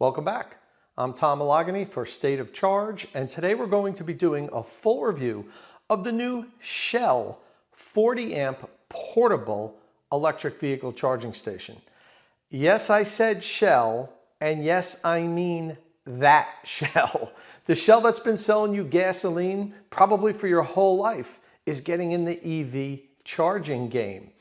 Welcome back. I'm Tom Malogany for State of Charge, and today we're going to be doing a full review of the new Shell 40 amp portable electric vehicle charging station. Yes, I said Shell, and yes, I mean that Shell. The Shell that's been selling you gasoline probably for your whole life is getting in the EV charging game.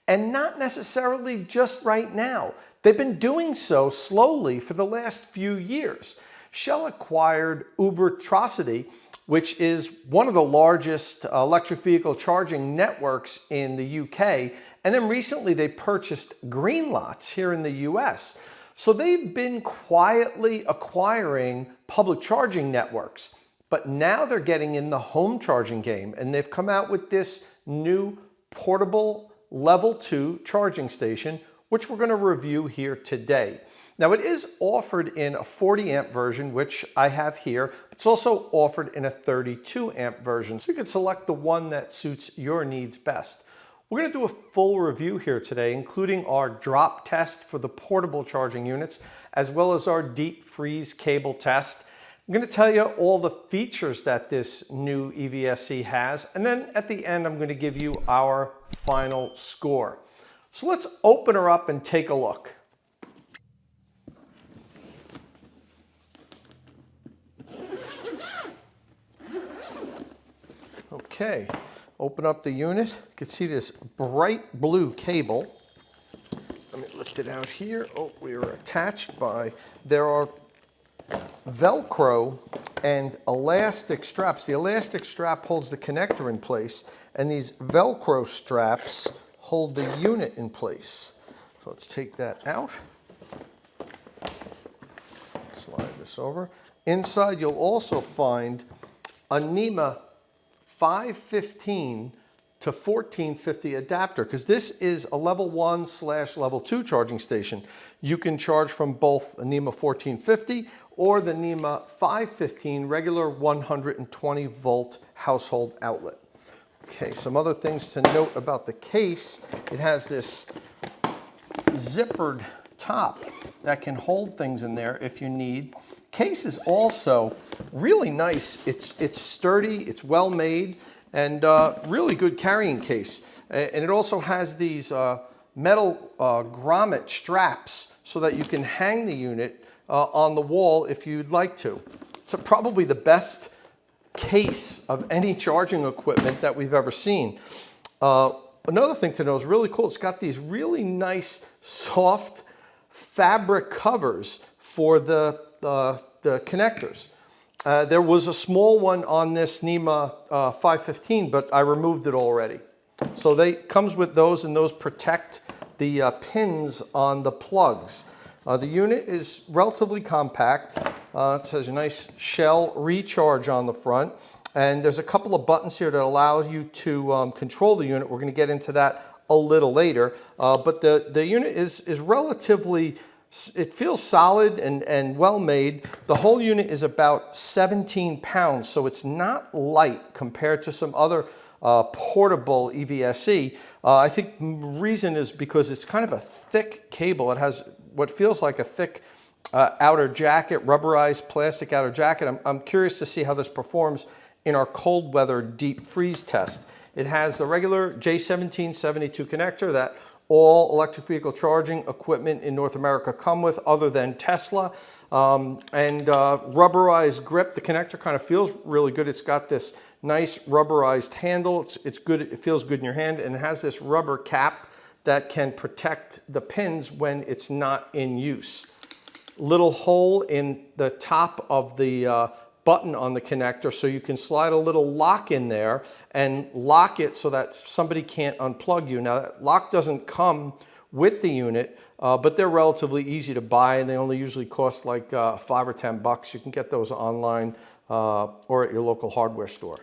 And not necessarily just right now. They've been doing so slowly for the last few years. Shell acquired Ubertrocity, which is one of the largest electric vehicle charging networks in the UK. And then recently they purchased Greenlots here in the US. So they've been quietly acquiring public charging networks. But now they're getting in the home charging game, and they've come out with this new portable level 2 charging station, which we're going to review here today. Now, it is offered in a 40 amp version, which I have here. It's also offered in a 32 amp version, so you can select the one that suits your needs best. We're going to do a full review here today, including our drop test for the portable charging units, as well as our deep freeze cable test. I'm going to tell you all the features that this new EVSE has, and then at the end I'm going to give you our final score. So let's open her up and take a look. Okay, open up the unit. You can see this bright blue cable. Let me lift it out here. Oh, we are attached by, there are Velcro and elastic straps. The elastic strap holds the connector in place, and these Velcro straps hold the unit in place. So let's take that out. Slide this over. Inside you'll also find a NEMA 515 to 1450 adapter, because this is a level 1/level 2 charging station. You can charge from both a NEMA 1450 or the NEMA 515 regular 120 volt household outlet. Okay, some other things to note about the case. It has this zippered top that can hold things in there if you need. Case is also really nice. It's sturdy, it's well made, and really good carrying case. And it also has these metal grommet straps so that you can hang the unit on the wall if you'd like to. It's probably the best case of any charging equipment that we've ever seen. Another thing to know is really cool. It's got these really nice soft fabric covers for the connectors. There was a small one on this NEMA 515, but I removed it already. So they comes with those, and those protect the pins on the plugs. The unit is relatively compact. It has a nice Shell recharge on the front, and there's a couple of buttons here that allow you to control the unit. We're going to get into that a little later, but the unit is relatively, it feels solid and well made. The whole unit is about 17 pounds, so it's not light compared to some other portable EVSE. I think the reason is because it's kind of a thick cable. It has what feels like a thick outer jacket, rubberized plastic outer jacket. I'm curious to see how this performs in our cold weather deep freeze test. It has the regular J1772 connector that all electric vehicle charging equipment in North America come with, other than Tesla. And rubberized grip. The connector kind of feels really good. It's got this nice rubberized handle. It's good. It feels good in your hand, and it has this rubber cap that can protect the pins when it's not in use. Little hole in the top of the button on the connector, so you can slide a little lock in there and lock it so that somebody can't unplug you. Now, that lock doesn't come with the unit, but they're relatively easy to buy, and they only usually cost like $5 or $10. You can get those online or at your local hardware store.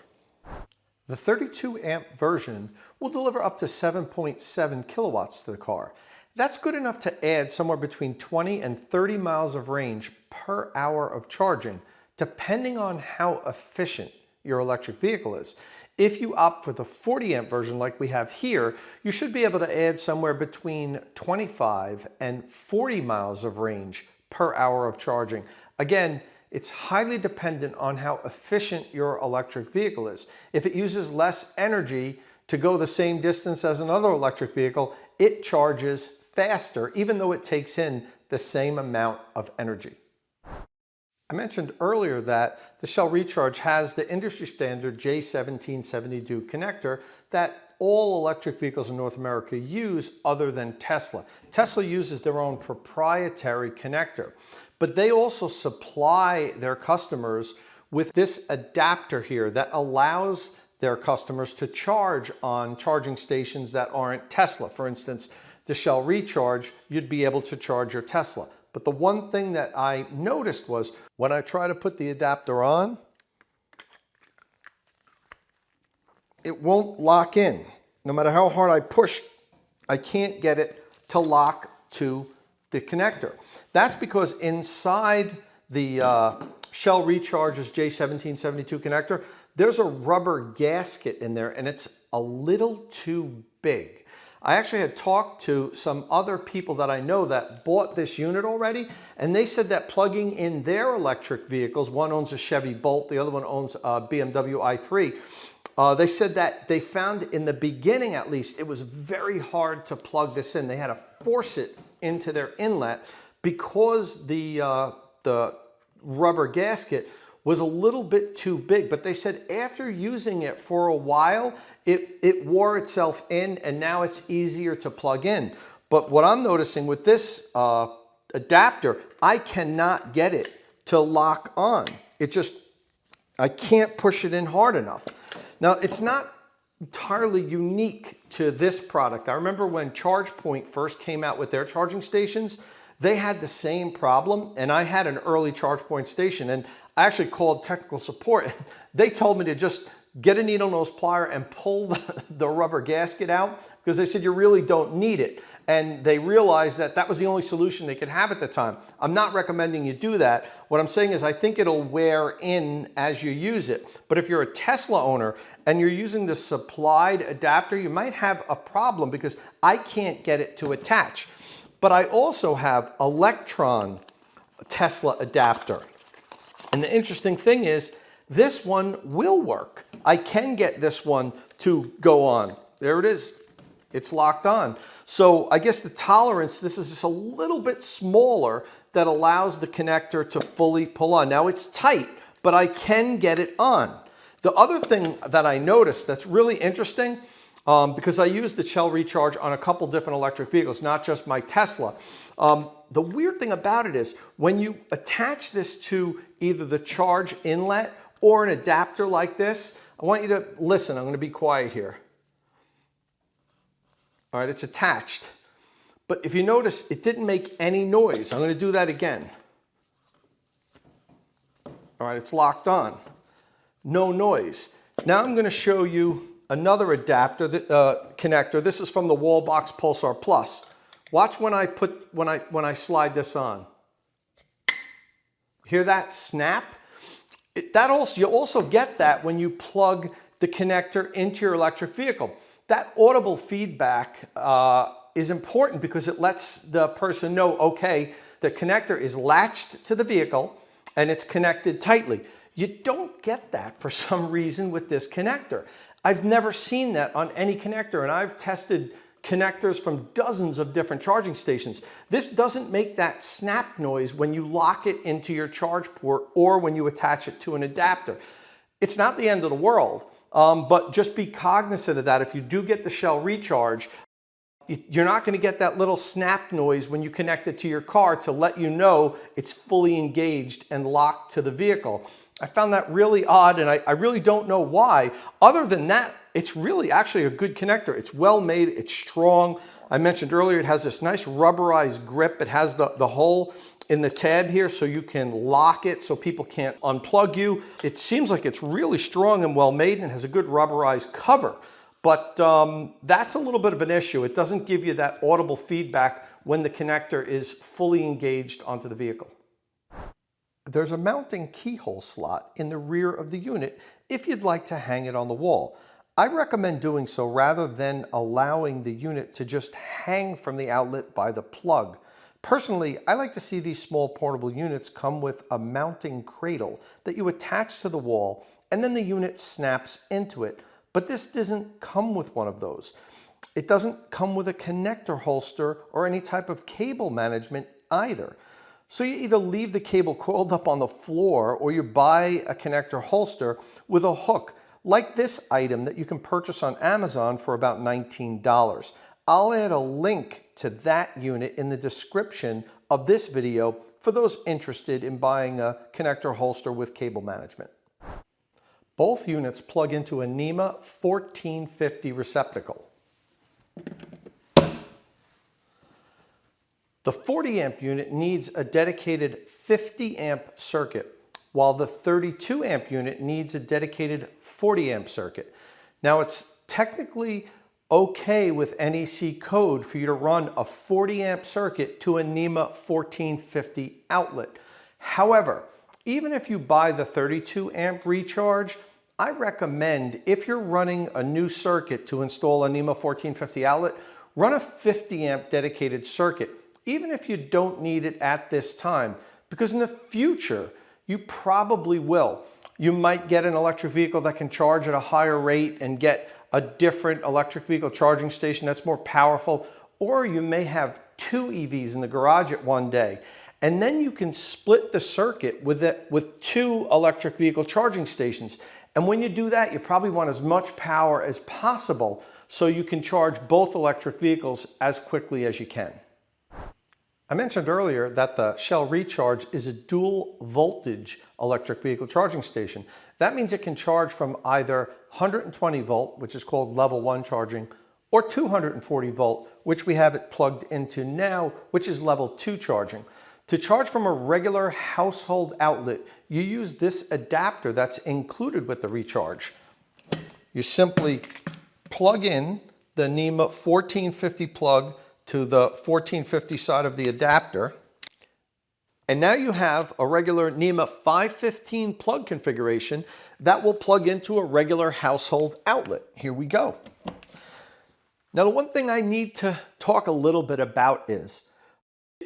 The 32 amp version will deliver up to 7.7 kilowatts to the car. That's good enough to add somewhere between 20 and 30 miles of range per hour of charging, depending on how efficient your electric vehicle is. If you opt for the 40 amp version like we have here, you should be able to add somewhere between 25 and 40 miles of range per hour of charging. Again, it's highly dependent on how efficient your electric vehicle is. If it uses less energy to go the same distance as another electric vehicle, it charges faster, even though it takes in the same amount of energy. I mentioned earlier that the Shell Recharge has the industry standard J1772 connector that all electric vehicles in North America use other than Tesla. Tesla uses their own proprietary connector, but they also supply their customers with this adapter here that allows their customers to charge on charging stations that aren't Tesla. For instance, the Shell Recharge, you'd be able to charge your Tesla. But the one thing that I noticed was when I try to put the adapter on, it won't lock in. No matter how hard I push, I can't get it to lock to the connector. That's because inside the Shell Recharge's J1772 connector, there's a rubber gasket in there and it's a little too big. I actually had talked to some other people that I know that bought this unit already, and they said that plugging in their electric vehicles, one owns a Chevy Bolt, the other one owns a BMW i3, they said that they found in the beginning at least, it was very hard to plug this in. They had to force it into their inlet because the rubber gasket was a little bit too big, but they said after using it for a while, it wore itself in and now it's easier to plug in. But what I'm noticing with this adapter, I cannot get it to lock on. I can't push it in hard enough. Now, it's not entirely unique to this product. I remember when ChargePoint first came out with their charging stations, they had the same problem, and I had an early ChargePoint station, and I actually called technical support. They told me to just get a needle nose plier and pull the rubber gasket out because they said you really don't need it. And they realized that that was the only solution they could have at the time. I'm not recommending you do that. What I'm saying is I think it'll wear in as you use it. But if you're a Tesla owner and you're using the supplied adapter, you might have a problem because I can't get it to attach. But I also have Electron Tesla adapter. And the interesting thing is this one will work. I can get this one to go on. There it is. It's locked on. So I guess the tolerance, this is just a little bit smaller that allows the connector to fully pull on. Now it's tight, but I can get it on. The other thing that I noticed that's really interesting, because I use the Shell Recharge on a couple different electric vehicles, not just my Tesla. The weird thing about it is when you attach this to either the charge inlet or an adapter like this, I want you to listen. I'm going to be quiet here. All right, it's attached. But if you notice, it didn't make any noise. I'm going to do that again. All right, it's locked on. No noise. Now I'm going to show you another adapter, connector. This is from the Wallbox Pulsar Plus. Watch when I slide this on. Hear that snap? You also get that when you plug the connector into your electric vehicle. That audible feedback is important because it lets the person know, okay, the connector is latched to the vehicle and it's connected tightly. You don't get that for some reason with this connector. I've never seen that on any connector, and I've tested connectors from dozens of different charging stations. This doesn't make that snap noise when you lock it into your charge port or when you attach it to an adapter. It's not the end of the world, but just be cognizant of that. If you do get the Shell Recharge, you're not going to get that little snap noise when you connect it to your car to let you know it's fully engaged and locked to the vehicle. I found that really odd, and I really don't know why. Other than that, it's really actually a good connector. It's well made, it's strong. I mentioned earlier it has this nice rubberized grip. It has the hole in the tab here so you can lock it so people can't unplug you. It seems like it's really strong and well made and has a good rubberized cover. But that's a little bit of an issue. It doesn't give you that audible feedback when the connector is fully engaged onto the vehicle. There's a mounting keyhole slot in the rear of the unit if you'd like to hang it on the wall. I recommend doing so rather than allowing the unit to just hang from the outlet by the plug, Personally, I like to see these small portable units come with a mounting cradle that you attach to the wall and then the unit snaps into it. But this doesn't come with one of those. It doesn't come with a connector holster or any type of cable management either. So you either leave the cable coiled up on the floor or you buy a connector holster with a hook like this item that you can purchase on Amazon for about $19. I'll add a link to that unit in the description of this video for those interested in buying a connector holster with cable management. Both units plug into a NEMA 1450 receptacle. The 40 amp unit needs a dedicated 50 amp circuit, while the 32 amp unit needs a dedicated 40 amp circuit. Now it's technically okay with NEC code for you to run a 40 amp circuit to a NEMA 1450 outlet. However, even if you buy the 32 amp recharge, I recommend, if you're running a new circuit to install a NEMA 1450 outlet, run a 50 amp dedicated circuit, even if you don't need it at this time, because in the future, you probably will. You might get an electric vehicle that can charge at a higher rate and get a different electric vehicle charging station that's more powerful, or you may have two EVs in the garage at one day. And then you can split the circuit with two electric vehicle charging stations. And when you do that, you probably want as much power as possible so you can charge both electric vehicles as quickly as you can. I mentioned earlier that the Shell Recharge is a dual voltage electric vehicle charging station. That means it can charge from either 120 volt, which is called level 1 charging, or 240 volt, which we have it plugged into now, which is level 2 charging. To charge from a regular household outlet, you use this adapter that's included with the Recharge. You simply plug in the NEMA 1450 plug to the 1450 side of the adapter. And now you have a regular NEMA 515 plug configuration that will plug into a regular household outlet. Here we go. Now, the one thing I need to talk a little bit about is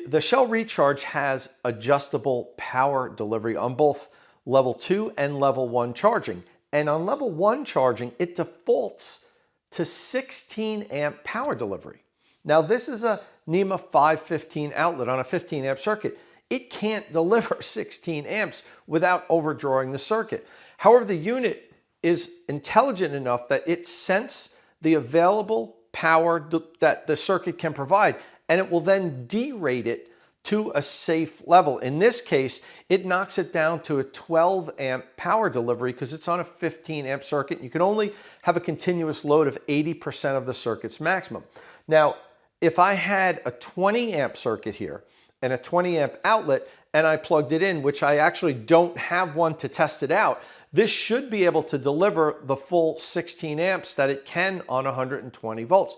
the Shell Recharge has adjustable power delivery on both level 2 and level 1 charging. And on level 1 charging, it defaults to 16 amp power delivery. Now, this is a NEMA 515 outlet on a 15 amp circuit. It can't deliver 16 amps without overdrawing the circuit. However, the unit is intelligent enough that it senses the available power that the circuit can provide, and it will then derate it to a safe level. In this case, it knocks it down to a 12 amp power delivery because it's on a 15 amp circuit. You can only have a continuous load of 80% of the circuit's maximum. Now, if I had a 20 amp circuit here and a 20 amp outlet and I plugged it in, which I actually don't have one to test it out, this should be able to deliver the full 16 amps that it can on 120 volts.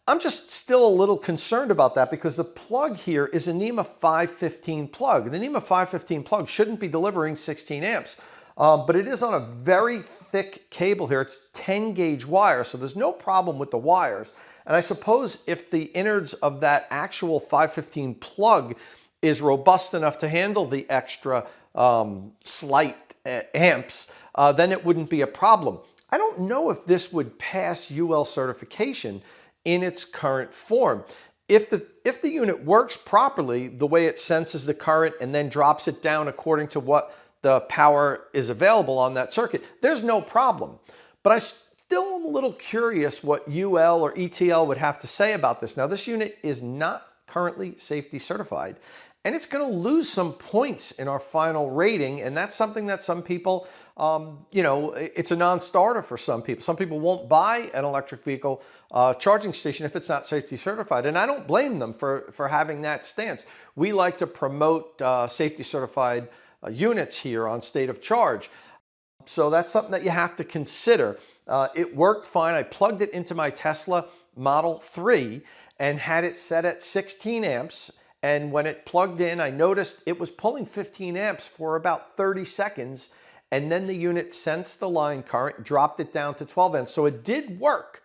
I'm just still a little concerned about that because the plug here is a NEMA 515 plug. The NEMA 515 plug shouldn't be delivering 16 amps, but it is on a very thick cable here. It's 10 gauge wire, so there's no problem with the wires. And I suppose if the innards of that actual 515 plug is robust enough to handle the extra slight amps, then it wouldn't be a problem. I don't know if this would pass UL certification in its current form. If the unit works properly, the way it senses the current and then drops it down according to what the power is available on that circuit, there's no problem. But I still am a little curious what UL or ETL would have to say about this. Now, this unit is not currently safety certified, and it's going to lose some points in our final rating, and that's something that some people, it's a non-starter for some people. Some people won't buy an electric vehicle charging station if it's not safety certified, and I don't blame them for having that stance. We like to promote safety certified units here on State of Charge. So that's something that you have to consider. It worked fine. I plugged it into my Tesla Model 3 and had it set at 16 amps. And when it plugged in, I noticed it was pulling 15 amps for about 30 seconds. And then the unit sensed the line current, dropped it down to 12 amps. So it did work.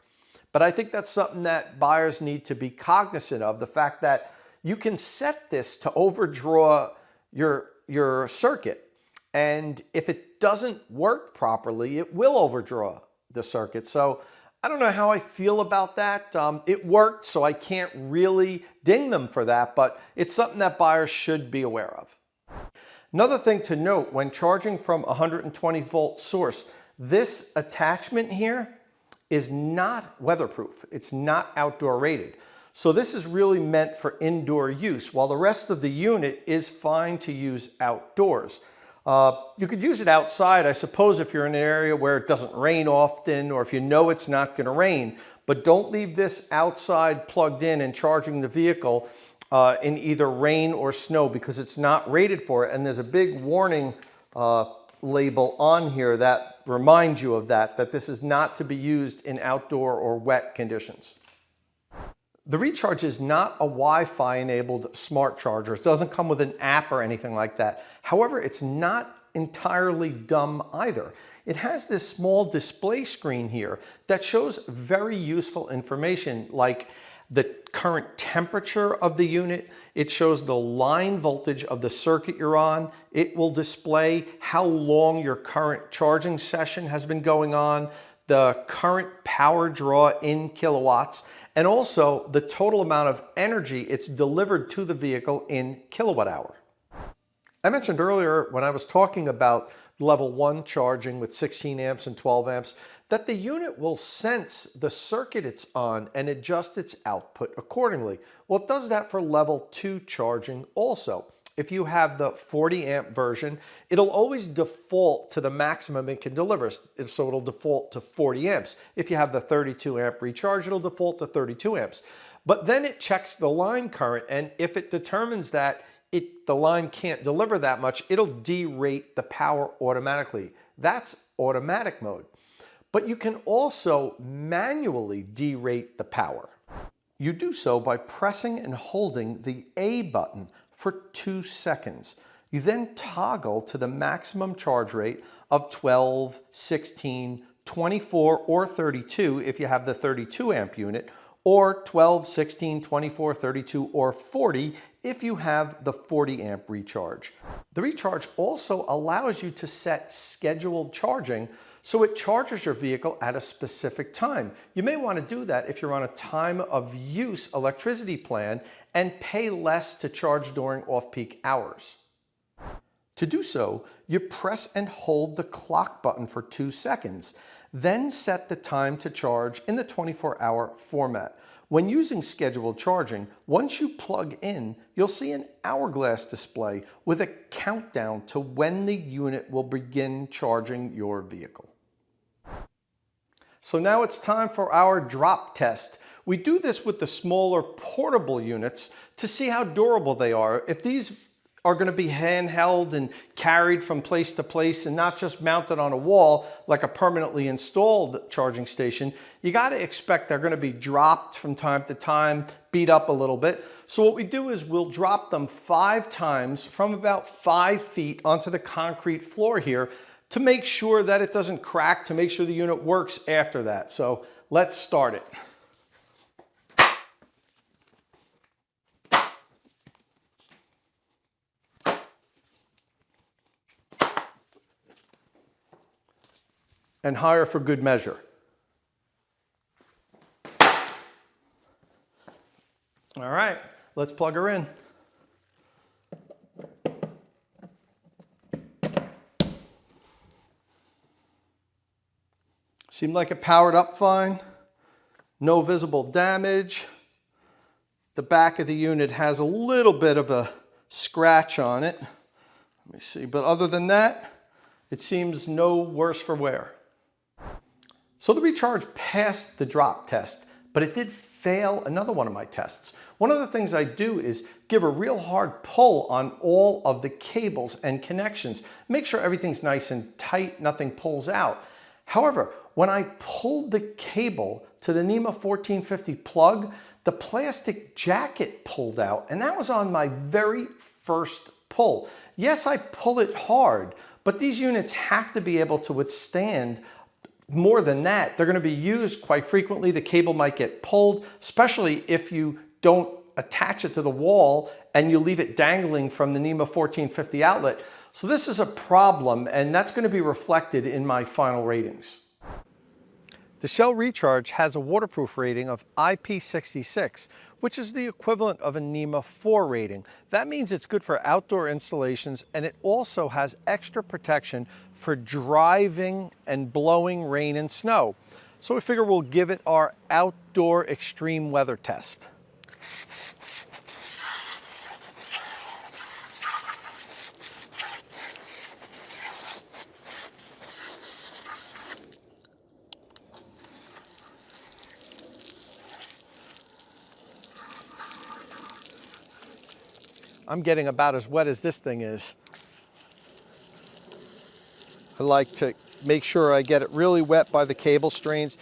But I think that's something that buyers need to be cognizant of. The fact that, you can set this to overdraw your circuit. And if it doesn't work properly, it will overdraw the circuit. So I don't know how I feel about that. It worked, so I can't really ding them for that, but it's something that buyers should be aware of. Another thing to note when charging from a 120 volt source, this attachment here is not weatherproof. It's not outdoor rated. So this is really meant for indoor use, while the rest of the unit is fine to use outdoors. You could use it outside, I suppose, if you're in an area where it doesn't rain often or if you know it's not going to rain, but don't leave this outside plugged in and charging the vehicle in either rain or snow, because it's not rated for it. And there's a big warning label on here that reminds you of that this is not to be used in outdoor or wet conditions. The Recharge is not a Wi-Fi enabled smart charger. It doesn't come with an app or anything like that. However, it's not entirely dumb either. It has this small display screen here that shows very useful information like the current temperature of the unit. It shows the line voltage of the circuit you're on. It will display how long your current charging session has been going on, the current power draw in kilowatts, and also the total amount of energy it's delivered to the vehicle in kilowatt hour. I mentioned earlier when I was talking about level 1 charging with 16 amps and 12 amps that the unit will sense the circuit it's on and adjust its output accordingly. Well, it does that for level 2 charging also. If you have the 40 amp version, it'll always default to the maximum it can deliver. So it'll default to 40 amps. If you have the 32 amp Recharge, it'll default to 32 amps. But then it checks the line current, and if it determines that the line can't deliver that much, it'll derate the power automatically. That's automatic mode. But you can also manually derate the power. You do so by pressing and holding the A button for 2 seconds. You then toggle to the maximum charge rate of 12, 16, 24, or 32 if you have the 32 amp unit, or 12, 16, 24, 32, or 40 if you have the 40 amp Recharge. The Recharge also allows you to set scheduled charging, so it charges your vehicle at a specific time. You may want to do that if you're on a time of use electricity plan and pay less to charge during off-peak hours. To do so, you press and hold the clock button for 2 seconds, then set the time to charge in the 24-hour format. When using scheduled charging, once you plug in, you'll see an hourglass display with a countdown to when the unit will begin charging your vehicle. So now it's time for our drop test. We do this with the smaller portable units to see how durable they are. If these are going to be handheld and carried from place to place and not just mounted on a wall like a permanently installed charging station, you got to expect they're going to be dropped from time to time, beat up a little bit. So what we do is we'll drop them 5 times from about 5 feet onto the concrete floor here to make sure that it doesn't crack, to make sure the unit works after that. So let's start it. And higher for good measure. All right, let's plug her in. Seemed like it powered up fine. No visible damage. The back of the unit has a little bit of a scratch on it. Let me see, but other than that, it seems no worse for wear. So the Recharge passed the drop test, but it did fail another one of my tests. One of the things I do is give a real hard pull on all of the cables and connections. Make sure everything's nice and tight, nothing pulls out. However, when I pulled the cable to the NEMA 1450 plug, the plastic jacket pulled out, and that was on my very first pull. Yes, I pull it hard, but these units have to be able to withstand more than that. They're going to be used quite frequently. The cable might get pulled, especially if you don't attach it to the wall and you leave it dangling from the NEMA 1450 outlet. So this is a problem, and that's going to be reflected in my final ratings. The Shell Recharge has a waterproof rating of IP66, which is the equivalent of a NEMA 4 rating. That means it's good for outdoor installations, and it also has extra protection for driving and blowing rain and snow. So we figure we'll give it our outdoor extreme weather test. I'm getting about as wet as this thing is. I like to make sure I get it really wet by the cable strains.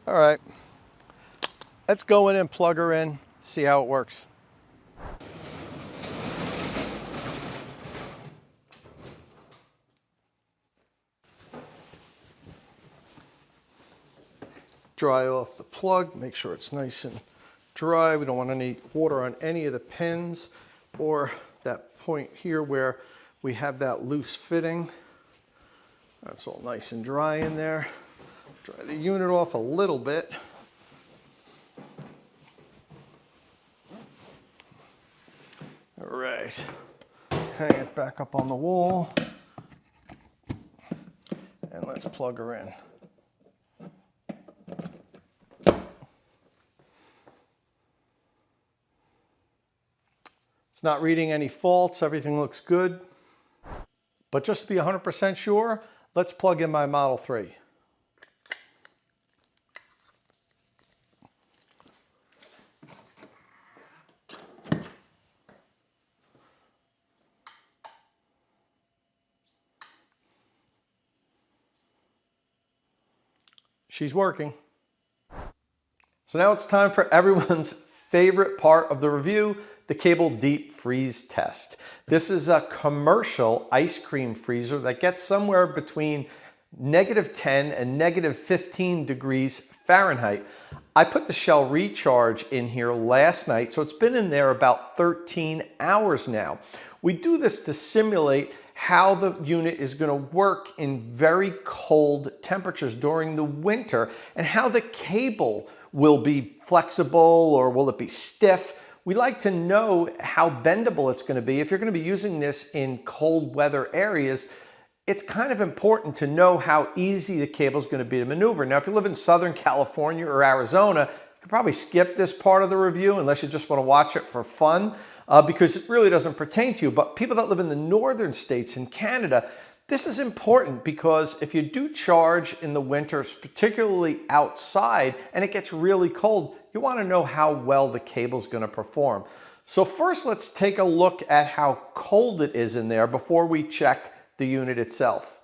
All right. Let's go in and plug her in, see how it works. Dry off the plug, make sure it's nice and dry. We don't want any water on any of the pins or that point here where we have that loose fitting. That's all nice and dry in there. Dry the unit off a little bit. All right, hang it back up on the wall, and let's plug her in. It's not reading any faults, everything looks good. But just to be 100% sure, let's plug in my Model 3. She's working. So now it's time for everyone's favorite part of the review, the cable deep freeze test. This is a commercial ice cream freezer that gets somewhere between -10 and -15 degrees Fahrenheit. I put the Shell Recharge in here last night, so it's been in there about 13 hours now. We do this to simulate how the unit is going to work in very cold temperatures during the winter and how the cable will be flexible or will it be stiff. We like to know how bendable it's going to be. If you're going to be using this in cold weather areas, it's kind of important to know how easy the cable is going to be to maneuver. Now, if you live in Southern California or Arizona, you could probably skip this part of the review unless you just want to watch it for fun. Because it really doesn't pertain to you. But people that live in the northern states in Canada, this is important because if you do charge in the winters, particularly outside, and it gets really cold, you want to know how well the cable's going to perform. So first, let's take a look at how cold it is in there before we check the unit itself.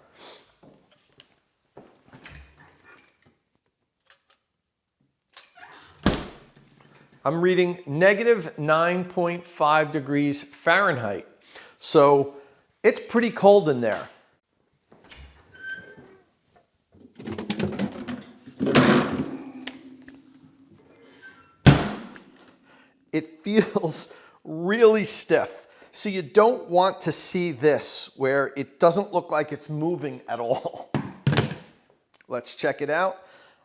I'm reading -9.5 degrees Fahrenheit. So it's pretty cold in there. It feels really stiff. So you don't want to see this where it doesn't look like it's moving at all. Let's check it out.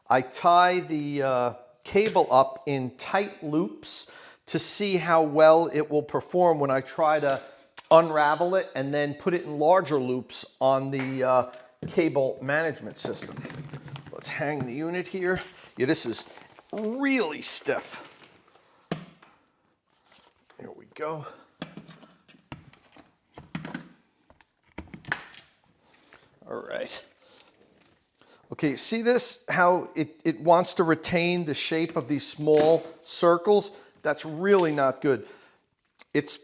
I tie the cable up in tight loops to see how well it will perform when I try to unravel it and then put it in larger loops on the cable management system. Let's hang the unit here. Yeah, this is really stiff. There we go. All right. Okay, see this, how it wants to retain the shape of these small circles? That's really not good. It's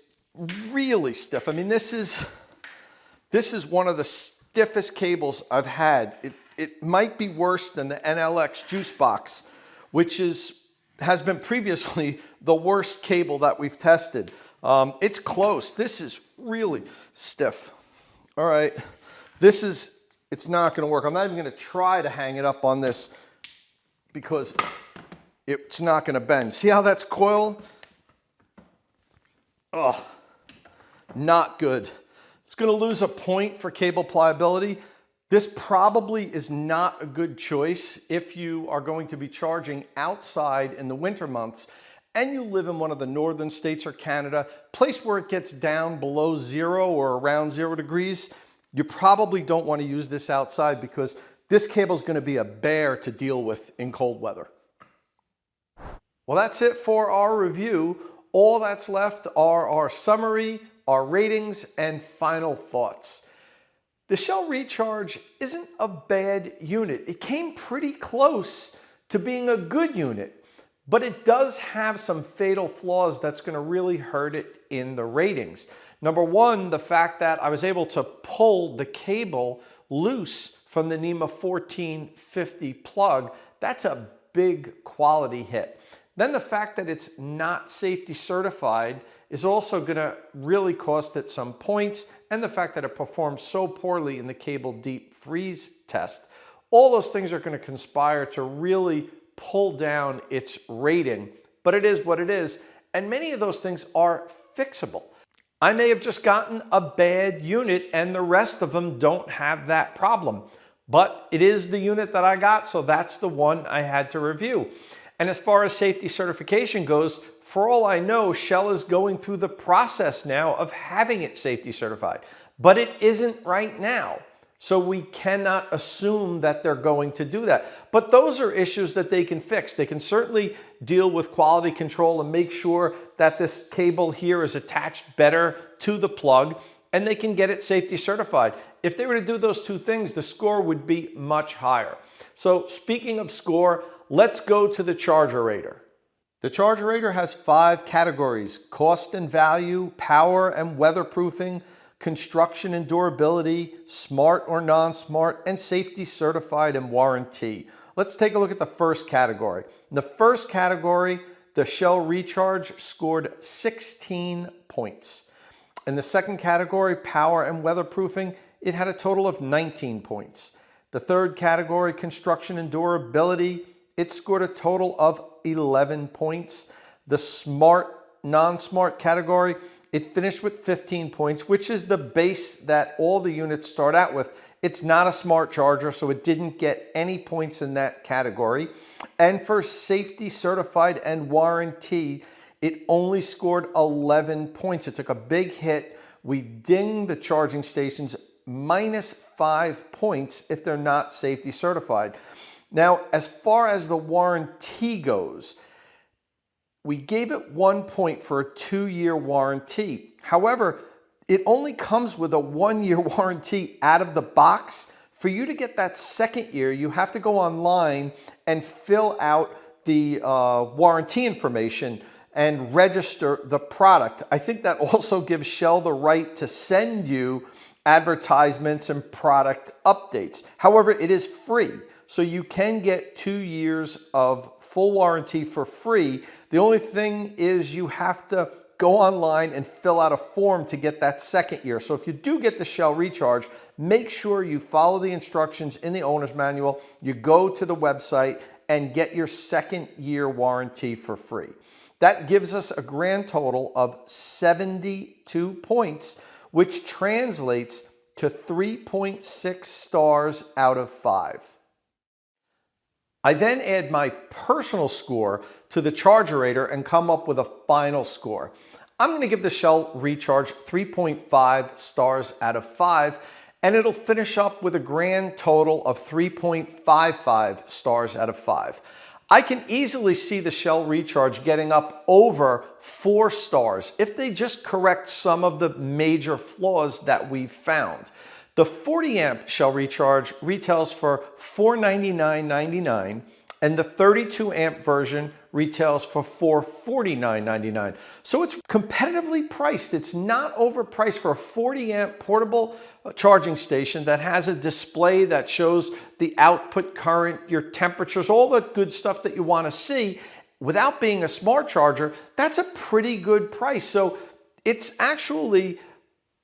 really stiff. I mean, this is one of the stiffest cables I've had. it might be worse than the NLX juice box, which has been previously the worst cable that we've tested. It's close. This is really stiff. All right, it's not gonna work. I'm not even gonna try to hang it up on this because it's not gonna bend. See how that's coiled? Oh, not good. It's gonna lose a point for cable pliability. This probably is not a good choice if you are going to be charging outside in the winter months and you live in one of the northern states or Canada, place where it gets down below 0 or around 0 degrees. You probably don't want to use this outside because this cable is going to be a bear to deal with in cold weather. Well, that's it for our review. All that's left are our summary, our ratings, and final thoughts. The Shell Recharge isn't a bad unit. It came pretty close to being a good unit, but it does have some fatal flaws that's going to really hurt it in the ratings. Number one, the fact that I was able to pull the cable loose from the NEMA 1450 plug. That's a big quality hit. Then the fact that it's not safety certified is also going to really cost it some points, and the fact that it performs so poorly in the cable deep freeze test. All those things are going to conspire to really pull down its rating, but it is what it is, and many of those things are fixable. I may have just gotten a bad unit and the rest of them don't have that problem, but it is the unit that I got, so that's the one I had to review. And as far as safety certification goes, for all I know, Shell is going through the process now of having it safety certified, but it isn't right now. So we cannot assume that they're going to do that. But those are issues that they can fix. They can certainly deal with quality control and make sure that this cable here is attached better to the plug, and they can get it safety certified. If they were to do those two things, the score would be much higher. So speaking of score, let's go to the Charger Rater. The Charger Rater has 5 categories: cost and value, power and weatherproofing, construction and durability, smart or non-smart, and safety certified and warranty. Let's take a look at the first category. In the first category, the Shell Recharge scored 16 points. In the second category, power and weatherproofing, it had a total of 19 points. The third category, construction and durability, it scored a total of 11 points. The smart, non-smart category, it finished with 15 points, which is the base that all the units start out with. It's not a smart charger, so it didn't get any points in that category. And for safety certified and warranty, it only scored 11 points. It took a big hit. We dinged the charging stations -5 points if they're not safety certified. Now, as far as the warranty goes, we gave it 1 point for a 2-year warranty. However, it only comes with a 1-year warranty out of the box. For you to get that second year, you have to go online and fill out the warranty information and register the product. I think that also gives Shell the right to send you advertisements and product updates. However, it is free. So you can get 2 years of full warranty for free. The only thing is you have to go online and fill out a form to get that second year. So if you do get the Shell Recharge, make sure you follow the instructions in the owner's manual. You go to the website and get your second year warranty for free. That gives us a grand total of 72 points, which translates to 3.6 stars out of 5. I then add my personal score to the Charger Rater and come up with a final score. I'm going to give the Shell Recharge 3.5 stars out of 5, and it'll finish up with a grand total of 3.55 stars out of 5. I can easily see the Shell Recharge getting up over 4 stars if they just correct some of the major flaws that we've found. The 40 amp Shell Recharge retails for $499.99, and the 32 amp version retails for $449.99. So it's competitively priced. It's not overpriced for a 40 amp portable charging station that has a display that shows the output current, your temperatures, all the good stuff that you want to see. Without being a smart charger, that's a pretty good price. So it's actually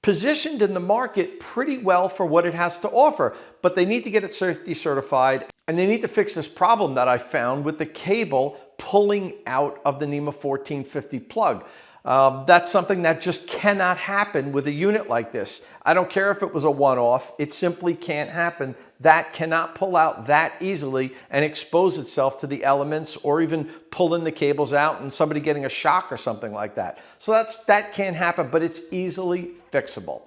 positioned in the market pretty well for what it has to offer, but they need to get it safety certified, and they need to fix this problem that I found with the cable pulling out of the NEMA 1450 plug. That's something that just cannot happen with a unit like this. I don't care if it was a one-off, it simply can't happen. That cannot pull out that easily and expose itself to the elements, or even pulling the cables out and somebody getting a shock or something like that. So that can't happen, but it's easily fixable.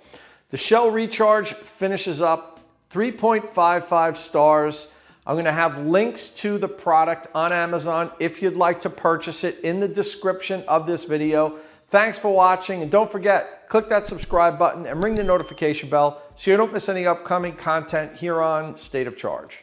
The Shell Recharge finishes up 3.55 stars. I'm going to have links to the product on Amazon if you'd like to purchase it in the description of this video. Thanks for watching, and don't forget, click that subscribe button and ring the notification bell so you don't miss any upcoming content here on State of Charge.